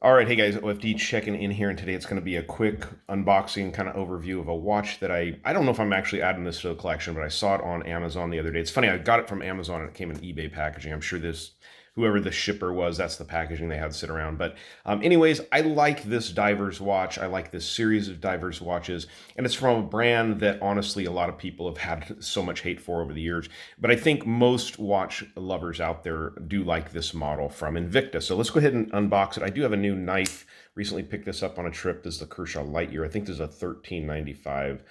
All right, hey guys, OFD checking in here, and today it's going to be a quick unboxing kind of overview of a watch that I don't know if I'm actually adding this to the collection, but I saw it on Amazon the other day. It's funny, I got it from Amazon and it came in eBay packaging. I'm sure whoever the shipper was, that's the packaging they had sit around. But anyways, I like this diver's watch. I like this series of diver's watches, and it's from a brand that honestly a lot of people have had so much hate for over the years. But I think most watch lovers out there do like this model from Invicta. So let's go ahead and unbox it. I do have a new knife. Recently picked this up on a trip. This is the Kershaw Lightyear. I think this is a 1395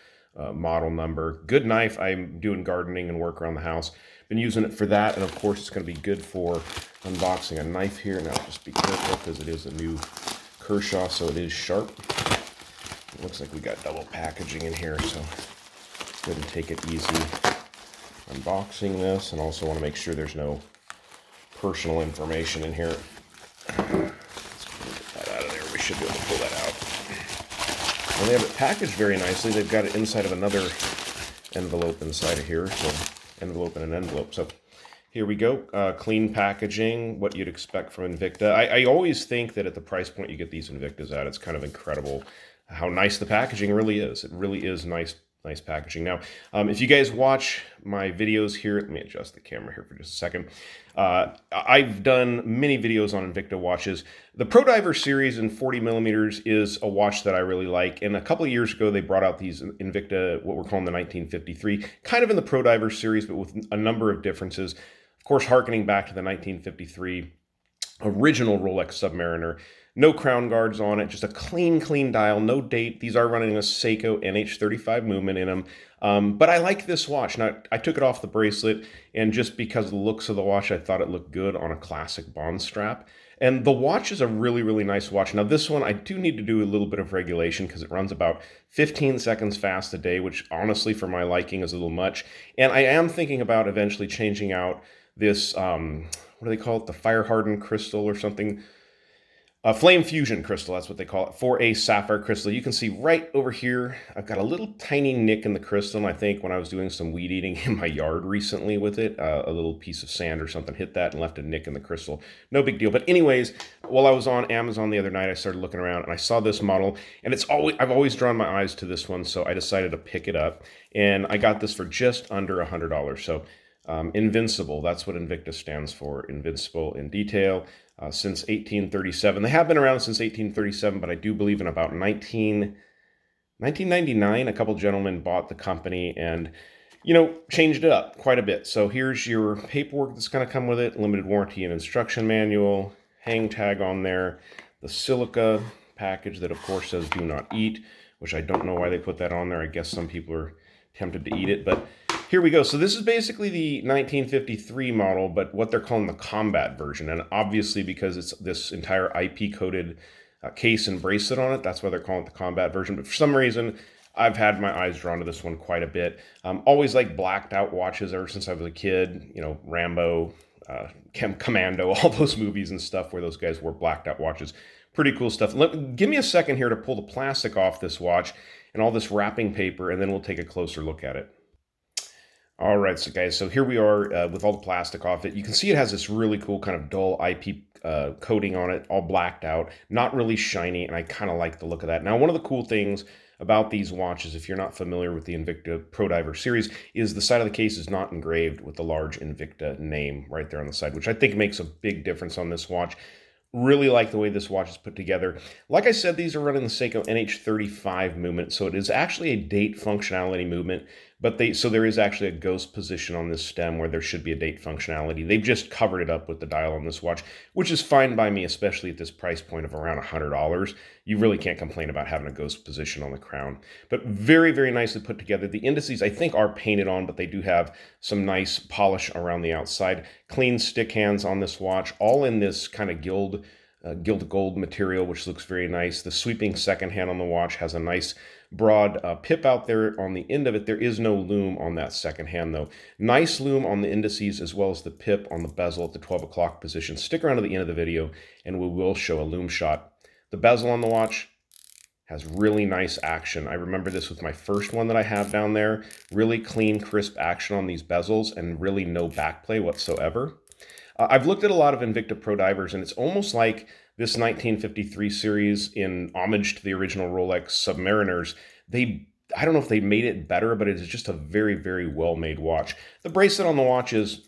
model number. Good knife. I'm doing gardening and work around the house. Been using it for that, and of course it's going to be good for unboxing a knife here. Now just be careful because it is a new Kershaw, so it is sharp. It looks like we got double packaging in here, so go ahead and take it easy unboxing this, and also want to make sure there's no personal information in here. Let's get that out of there. We should be able to pull that out. Well, they have it packaged very nicely. They've got it inside of another envelope inside of here, so envelope and an envelope. So here we go. Clean packaging, what you'd expect from Invicta. I always think that at the price point you get these Invictas at, it's kind of incredible how nice the packaging really is. It really is nice packaging. Now, if you guys watch my videos here, let me adjust the camera here for just a second. I've done many videos on Invicta watches. The Pro Diver series in 40 millimeters is a watch that I really like. And a couple of years ago, they brought out these Invicta, what we're calling the 1953, kind of in the Pro Diver series, but with a number of differences. Of course, harkening back to the 1953 original Rolex Submariner. No crown guards on it, just a clean dial, no date. These are running a Seiko NH35 movement in them. But I like this watch. Now, I took it off the bracelet, and just because of the looks of the watch, I thought it looked good on a classic Bond strap. And the watch is a really nice watch. Now, this one, I do need to do a little bit of regulation because it runs about 15 seconds fast a day, which honestly, for my liking, is a little much. And I am thinking about eventually changing out this, what do they call it? The fire-hardened crystal or something. Flame fusion crystal, that's what they call it, for a sapphire crystal. You can see right over here, I've got a little tiny nick in the crystal. And I think when I was doing some weed eating in my yard recently with it, a little piece of sand or something hit that and left a nick in the crystal. No big deal. But anyways, while I was on Amazon the other night, I started looking around and I saw this model, and I've always drawn my eyes to this one, so I decided to pick it up. And I got this for just under $100. So Invincible, that's what Invicta stands for, Invincible in detail. Since 1837. They have been around since 1837, but I do believe in about 1999, a couple gentlemen bought the company and, changed it up quite a bit. So here's your paperwork that's going to come with it, limited warranty and instruction manual, hang tag on there, the silica package that, of course, says do not eat, which I don't know why they put that on there. I guess some people are tempted to eat it, but here we go. So this is basically the 1953 model, but what they're calling the combat version. And obviously because it's this entire IP-coated case and bracelet on it, that's why they're calling it the combat version. But for some reason, I've had my eyes drawn to this one quite a bit. Always like blacked out watches ever since I was a kid. Rambo, Commando, all those movies and stuff where those guys wore blacked out watches. Pretty cool stuff. Give me a second here to pull the plastic off this watch and all this wrapping paper, and then we'll take a closer look at it. All right, so guys, so here we are with all the plastic off it. You can see it has this really cool kind of dull IP coating on it, all blacked out, not really shiny, and I kind of like the look of that. Now, one of the cool things about these watches, if you're not familiar with the Invicta Pro Diver series, is the side of the case is not engraved with the large Invicta name right there on the side, which I think makes a big difference on this watch. Really like the way this watch is put together. Like I said, these are running the Seiko NH35 movement, so it is actually a date functionality movement, but so there is actually a ghost position on this stem where there should be a date functionality. They've just covered it up with the dial on this watch, which is fine by me, especially at this price point of around $100. You really can't complain about having a ghost position on the crown. But very nicely put together. The indices, I think, are painted on, but they do have some nice polish around the outside. Clean stick hands on this watch, all in this kind of gilded gold material, which looks very nice. The sweeping second hand on the watch has a nice broad pip out there on the end of it. There is no lume on that second hand, though. Nice lume on the indices as well as the pip on the bezel at the 12 o'clock position. Stick around to the end of the video and we will show a lume shot. The bezel on the watch has really nice action. I remember this with my first one that I have down there. Really clean, crisp action on these bezels and really no backplay whatsoever. I've looked at a lot of Invicta Pro Divers, and it's almost like This 1953 series, in homage to the original Rolex Submariners, I don't know if they made it better, but it is just a very, very well-made watch. The bracelet on the watch is,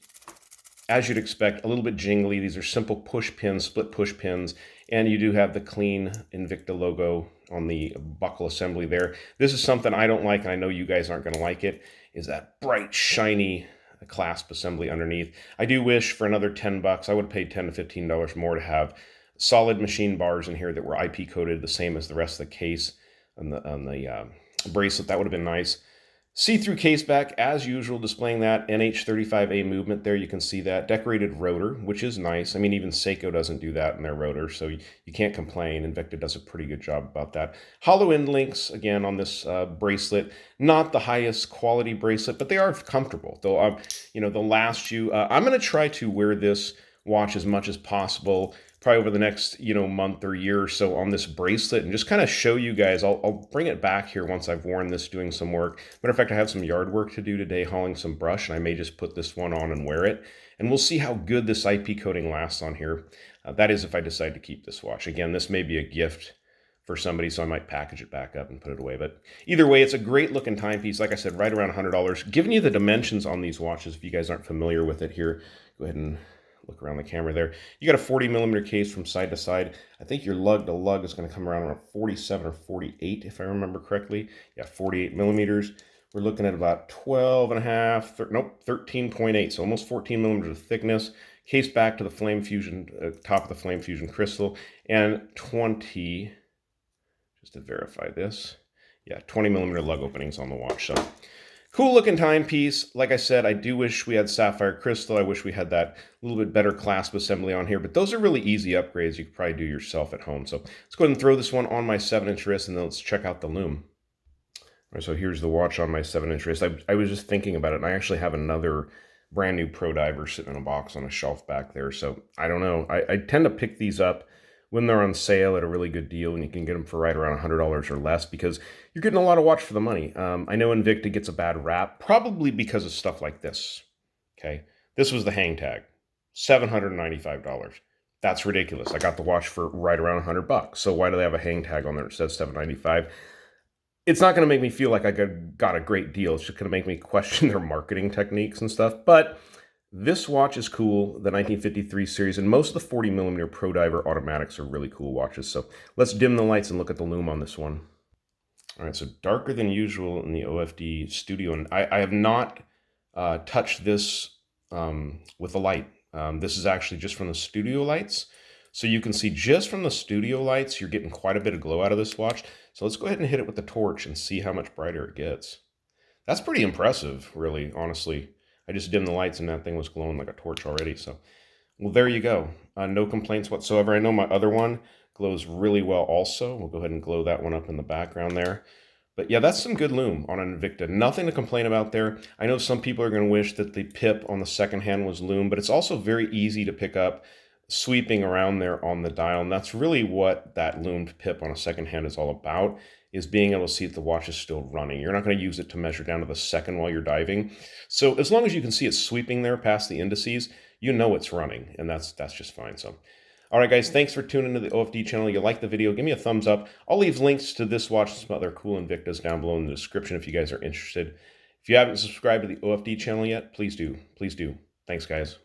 as you'd expect, a little bit jingly. These are simple push pins, split push pins, and you do have the clean Invicta logo on the buckle assembly there. This is something I don't like, and I know you guys aren't going to like it, is that bright, shiny clasp assembly underneath. I do wish for another 10 bucks, I would have paid $10 to $15 more to have solid machine bars in here that were IP coated the same as the rest of the case on the bracelet. That would have been nice. See-through case back, as usual, displaying that NH35A movement there. You can see that. Decorated rotor, which is nice. I mean, even Seiko doesn't do that in their rotor, so you can't complain. Invicta does a pretty good job about that. Hollow end links, again, on this bracelet. Not the highest quality bracelet, but they are comfortable. They'll, they'll last you. I'm going to try to wear this watch as much as possible, probably over the next, month or year or so on this bracelet, and just kind of show you guys. I'll bring it back here once I've worn this doing some work. Matter of fact, I have some yard work to do today, hauling some brush, and I may just put this one on and wear it. And we'll see how good this IP coating lasts on here. That is if I decide to keep this watch. Again, this may be a gift for somebody, so I might package it back up and put it away. But either way, it's a great looking timepiece. Like I said, right around $100. Giving you the dimensions on these watches, if you guys aren't familiar with it here, go ahead and look around the camera there. You got a 40mm case from side to side. I think your lug to lug is going to come around 47 or 48, if I remember correctly. Yeah, 48mm. We're looking at about 12 and a half, 13.8, so almost 14mm of thickness. Case back to the Flame Fusion, top of the Flame Fusion crystal, and 20, just to verify this, yeah, 20mm lug openings on the watch. So cool looking timepiece. Like I said, I do wish we had sapphire crystal. I wish we had that little bit better clasp assembly on here, but those are really easy upgrades you could probably do yourself at home. So let's go ahead and throw this one on my 7-inch wrist, and then let's check out the lume. All right, so here's the watch on my 7-inch wrist. I was just thinking about it, and I actually have another brand new Pro Diver sitting in a box on a shelf back there. So I don't know. I tend to pick these up when they're on sale at a really good deal, and you can get them for right around $100 or less, because you're getting a lot of watch for the money. I know Invicta gets a bad rap, probably because of stuff like this. Okay, this was the hang tag, $795. That's ridiculous. I got the watch for right around 100 bucks. So why do they have a hang tag on there that says $795? It's not going to make me feel like I got a great deal. It's just going to make me question their marketing techniques and stuff. But this watch is cool, the 1953 series, and most of the 40mm Pro Diver automatics are really cool watches. So let's dim the lights and look at the lume on this one. All right, so darker than usual in the OFD studio. And I have not touched this with the light. This is actually just from the studio lights. So you can see just from the studio lights, you're getting quite a bit of glow out of this watch. So let's go ahead and hit it with the torch and see how much brighter it gets. That's pretty impressive, really, honestly. I just dimmed the lights and that thing was glowing like a torch already. So, well, there you go. No complaints whatsoever. I know my other one glows really well also. We'll go ahead and glow that one up in the background there. But yeah, that's some good lume on an Invicta. Nothing to complain about there. I know some people are going to wish that the pip on the second hand was lume, but it's also very easy to pick up sweeping around there on the dial. And that's really what that loomed pip on a second hand is all about, is being able to see if the watch is still running. You're not going to use it to measure down to the second while you're diving. So as long as you can see it sweeping there past the indices, you know it's running, and that's just fine. So, all right, guys, thanks for tuning into the OFD channel. You like the video, give me a thumbs up. I'll leave links to this watch and some other cool Invictas down below in the description if you guys are interested. If you haven't subscribed to the OFD channel yet, please do. Please do. Thanks, guys.